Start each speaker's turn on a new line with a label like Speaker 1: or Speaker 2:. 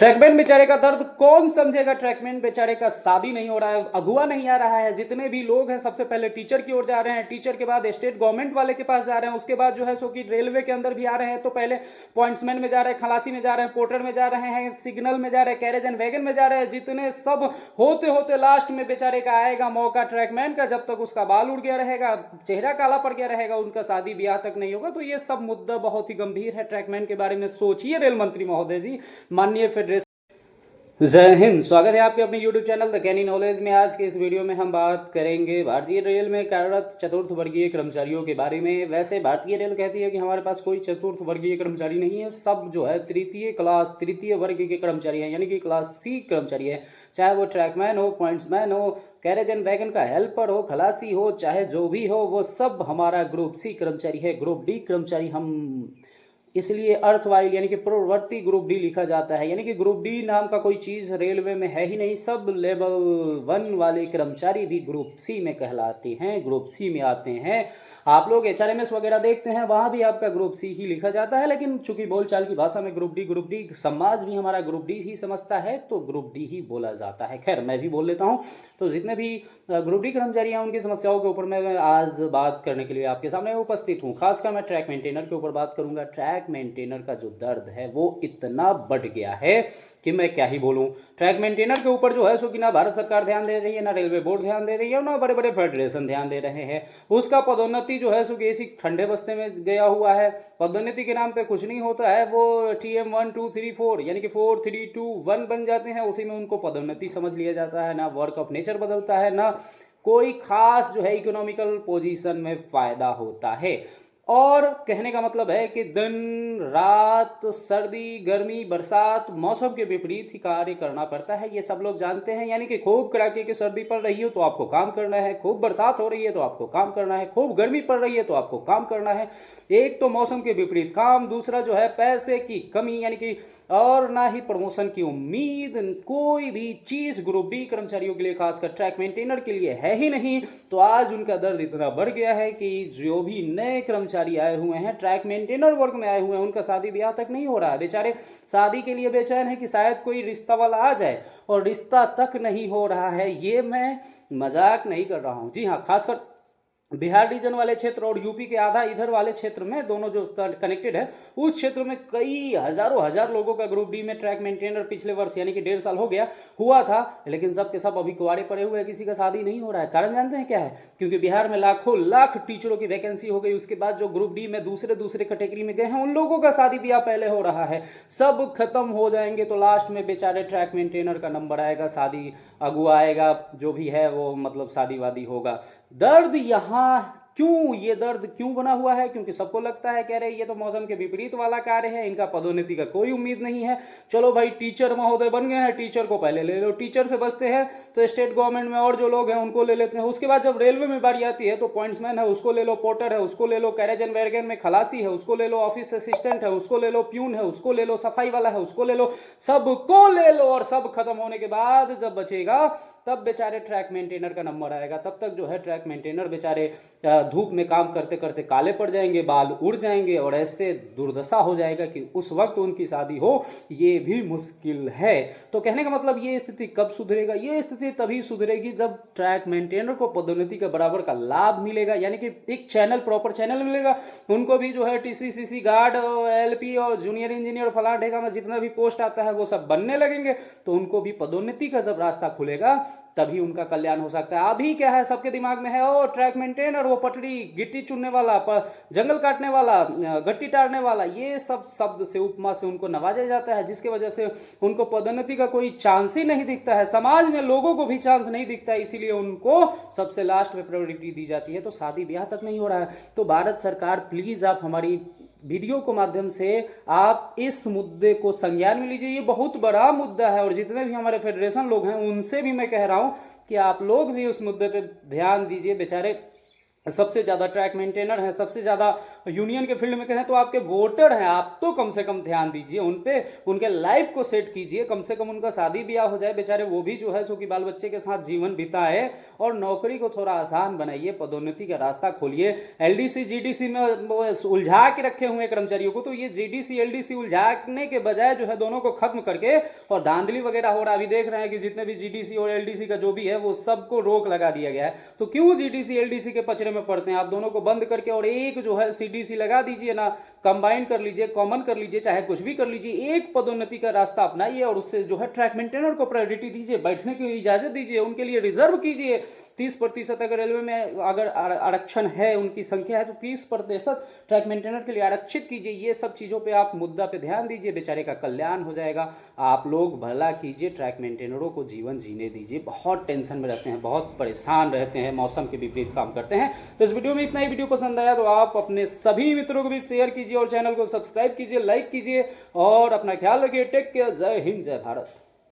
Speaker 1: Trackman बेचारे का दर्द कौन समझेगा। ट्रैकमैन बेचारे का शादी नहीं हो रहा है, अगुआ नहीं आ रहा है। जितने भी लोग हैं सबसे पहले टीचर की ओर जा रहे हैं, टीचर के बाद स्टेट गवर्नमेंट वाले के पास जा रहे हैं, उसके बाद जो है सो कि रेलवे के अंदर भी आ रहे हैं। तो पहले पॉइंट्समैन में जा रहे हैं, खलासी में जा रहे हैं, पोर्टर में जा रहे हैं, सिग्नल में जा रहे हैं, कैरेज एंड वैगन में जा रहे हैं। जितने सब होते होते लास्ट में बेचारे का आएगा मौका ट्रैकमैन का। जब तक उसका बाल उड़ गया रहेगा, चेहरा काला पड़ गया रहेगा, उनका शादी ब्याह तक नहीं होगा। तो ये सब मुद्दा बहुत ही गंभीर है। ट्रैकमैन के बारे में सोचिए रेल मंत्री महोदय जी, माननीय फेडरेशन। जय हिंद, स्वागत है आपके अपने YouTube channel The Canny Knowledge में। आज के इस वीडियो में हम बात करेंगे भारतीय रेल में कार्यरत चतुर्थ वर्गीय कर्मचारियों के बारे में। वैसे भारतीय रेल कहती है कि हमारे पास कोई चतुर्थ वर्गीय कर्मचारी नहीं है, सब जो है तृतीय वर्ग के कर्मचारी हैं, यानी कि क्लास सी कर्मचारी है। चाहे वो ट्रैकमैन हो, पॉइंट्समैन हो, कैरेज एंड वैगन का हेल्पर हो, खलासी हो, चाहे जो भी हो, वो सब हमारा ग्रुप सी कर्मचारी है। ग्रुप डी कर्मचारी हम इसलिए अर्थवाइल यानी कि पूर्ववर्ती ग्रुप डी लिखा जाता है, यानी कि ग्रुप डी नाम का कोई चीज़ रेलवे में है ही नहीं। सब लेवल 1 वाले कर्मचारी भी ग्रुप सी में कहलाते हैं, ग्रुप सी में आते हैं। आप लोग HRMS वगैरह देखते हैं, वहाँ भी आपका ग्रुप सी ही लिखा जाता है, लेकिन चूंकि बोलचाल की भाषा में ग्रुप डी समाज भी हमारा ग्रुप डी ही समझता है, तो ग्रुप डी ही बोला जाता है। खैर, मैं भी बोल लेता हूँ। तो जितने भी ग्रुप डी कर्मचारी हैं, उनकी समस्याओं के ऊपर मैं आज बात करने के लिए आपके सामने उपस्थित हूँ। खासकर मैं ट्रैक मेंटेनर के ऊपर बात करूंगा। ट्रैक मेंटेनर का जो दर्द है वो इतना बढ़ गया है कि मैं क्या ही बोलूं। ट्रैक मेंटेनर के ऊपर जो है सो कि ना भारत सरकार ध्यान दे रही है, ना रेलवे बोर्ड ध्यान दे रही है, ना बड़े बड़े फेडरेशन ध्यान दे रहे हैं। उसका पदोन्नति जो है सो कि इसी ठंडे बस्ते में गया हुआ है। पदोन्नति के नाम पे कुछ नहीं होता है। वो TM 1 2 3 4 यानी कि 4 3 2 1 बन जाते हैं, उसी में उनको पदोन्नति समझ लिया जाता है। ना वर्क ऑफ नेचर बदलता है, ना कोई खास जो है इकोनॉमिकल पोजीशन में फायदा होता है। और कहने का मतलब है कि दिन रात, सर्दी गर्मी बरसात, मौसम के विपरीत ही कार्य करना पड़ता है, ये सब लोग जानते हैं। यानी कि खूब कड़ाके की सर्दी पड़ रही हो तो आपको काम करना है, खूब बरसात हो रही है तो आपको काम करना है, खूब गर्मी पड़ रही है तो आपको काम करना है। एक तो मौसम के विपरीत काम, दूसरा जो है पैसे की कमी, यानी कि और ना ही प्रमोशन की उम्मीद। कोई भी चीज ग्रुप डी कर्मचारियों के लिए, खासकर ट्रैक मेंटेनर के लिए है ही नहीं। तो आज उनका दर्द इतना बढ़ गया है कि जो भी नए कर्मचारी आए हुए हैं, ट्रैक मेंटेनर वर्ग में आए हुए हैं, उनका शादी ब्याह तक नहीं हो रहा है। बेचारे शादी के लिए बेचैन है कि शायद कोई रिश्ता वाला आ जाए, और रिश्ता तक नहीं हो रहा है। ये मैं मजाक नहीं कर रहा हूं। जी हाँ, खासकर बिहार रीजन वाले क्षेत्र और यूपी के आधा इधर वाले क्षेत्र में, दोनों जो कनेक्टेड है, उस क्षेत्र में कई हजारों हजार लोगों का ग्रुप डी में ट्रैक मेंटेनर पिछले वर्ष यानी कि 1.5 साल हो गया हुआ था, लेकिन सब के सब अभी कुंवारे पड़े हुए हैं, किसी का शादी नहीं हो रहा है। कारण जानते हैं क्या है? क्योंकि बिहार में लाखों लाख टीचरों की वैकेंसी हो गई। उसके बाद जो ग्रुप डी में दूसरे कैटेगरी में गए हैं, उन लोगों का शादी ब्याह पहले हो रहा है। सब खत्म हो जाएंगे तो लास्ट में बेचारे ट्रैक मेंटेनर का नंबर आएगा, शादी अगुआ आएगा, जो भी है वो मतलब शादी वादी होगा। दर्द यहाँ क्यों, ये दर्द क्यों बना हुआ है? क्योंकि सबको लगता है, कह रहे ये तो मौसम के विपरीत वाला कार्य है, इनका पदोन्नति का कोई उम्मीद नहीं है। चलो भाई, टीचर महोदय बन गए हैं, टीचर को पहले ले लो। टीचर से बचते हैं तो स्टेट गवर्नमेंट में और जो लोग हैं उनको ले लेते हैं। उसके बाद जब रेलवे में बारी आती है तो पॉइंट्समैन है, उसको ले लो, पोर्टर है, उसको ले लो, कैरेज एंड वैगन में खलासी है, उसको ले लो, ऑफिस असिस्टेंट है, उसको ले लो, प्यून है, उसको ले लो, सफाई वाला है, उसको ले लो, सबको ले लो। और सब खत्म होने के बाद जब बचेगा तब बेचारे ट्रैक मेंटेनर का नंबर आएगा। तब तक जो है ट्रैक मेंटेनर बेचारे धूप में काम करते करते काले पड़ जाएंगे, बाल उड़ जाएंगे, और ऐसे दुर्दशा हो जाएगा कि उस वक्त उनकी शादी हो ये भी मुश्किल है। तो कहने का मतलब, ये स्थिति कब सुधरेगा? ये स्थिति तभी सुधरेगी जब ट्रैक मेंटेनर को पदोन्नति के बराबर का लाभ मिलेगा, यानी कि एक चैनल, प्रॉपर चैनल मिलेगा। उनको भी जो है TC/CC गार्ड, LP और जूनियर इंजीनियर फलां ढेगा में जितना भी पोस्ट आता है वो सब बनने लगेंगे। तो उनको भी पदोन्नति का जब रास्ता खुलेगा तभी उनका कल्याण हो सकता है। अभी क्या है, सबके दिमाग में है ओ ट्रैक मेंटेनर, वो पटरी, गिट्टी चुनने वाला, जंगल काटने वाला, गट्टी टारने वाला, ये सब शब्द से, उपमा से उनको नवाजा जाता है, जिसकी वजह से उनको पदोन्नति का कोई चांस ही नहीं दिखता है। समाज में लोगों को भी चांस नहीं दिखता है, इसीलिए उनको सबसे लास्ट में प्रायोरिटी दी जाती है। तो शादी ब्याह तक नहीं हो रहा है। तो भारत सरकार, प्लीज आप हमारी वीडियो के माध्यम से आप इस मुद्दे को संज्ञान में लीजिए। ये बहुत बड़ा मुद्दा है, और जितने भी हमारे फेडरेशन लोग हैं उनसे भी मैं कह रहा हूं कि आप लोग भी उस मुद्दे पे ध्यान दीजिए। बेचारे सबसे ज़्यादा ट्रैक मेंटेनर हैं, सबसे ज़्यादा यूनियन के फील्ड में कहें तो आपके वोटर हैं, आप तो कम से कम ध्यान दीजिए उन पे, उनके लाइफ को सेट कीजिए, कम से कम उनका शादी ब्याह हो जाए, बेचारे वो भी जो है सो कि बाल बच्चे के साथ जीवन बिताए, और नौकरी को थोड़ा आसान बनाइए, पदोन्नति का रास्ता खोलिए। एलडीसी जीडीसी में उलझा के रखे हुए कर्मचारियों को, तो ये जीडीसी एलडीसी उलझाने के बजाय जो है दोनों को खत्म करके, और धांधली वगैरह हो रहा, अभी देख रहे हैं कि जितने भी जीडीसी और एलडीसी का जो भी है वो सबको रोक लगा दिया गया है। तो क्यों जीडीसी एलडीसी के पचड़े में पड़ते हैं? आप दोनों को बंद करके और एक जो है सीडीसी लगा दीजिए ना, कंबाइन कर लीजिए, कॉमन कर लीजिए, चाहे कुछ भी कर लीजिए, एक पदोन्नति का रास्ता अपनाइए और उससे जो है ट्रैक मेंटेनर को प्रायोरिटी दीजिए, बैठने की इजाजत दीजिए, उनके लिए रिजर्व कीजिए 30%। अगर रेलवे में अगर आरक्षण है, उनकी संख्या है, तो 30% ट्रैक मेंटेनर के लिए आरक्षित कीजिए। ये सब चीज़ों पे आप मुद्दा पे ध्यान दीजिए, बेचारे का कल्याण हो जाएगा। आप लोग भला कीजिए, ट्रैक मेंटेनरों को जीवन जीने दीजिए। बहुत टेंशन में रहते हैं, बहुत परेशान रहते हैं, मौसम के विपरीत काम करते हैं। तो इस वीडियो में इतना ही। वीडियो पसंद आया तो आप अपने सभी मित्रों को भी शेयर कीजिए और चैनल को सब्सक्राइब कीजिए, लाइक कीजिए और अपना ख्याल रखिए। Take care. जय हिंद, जय भारत।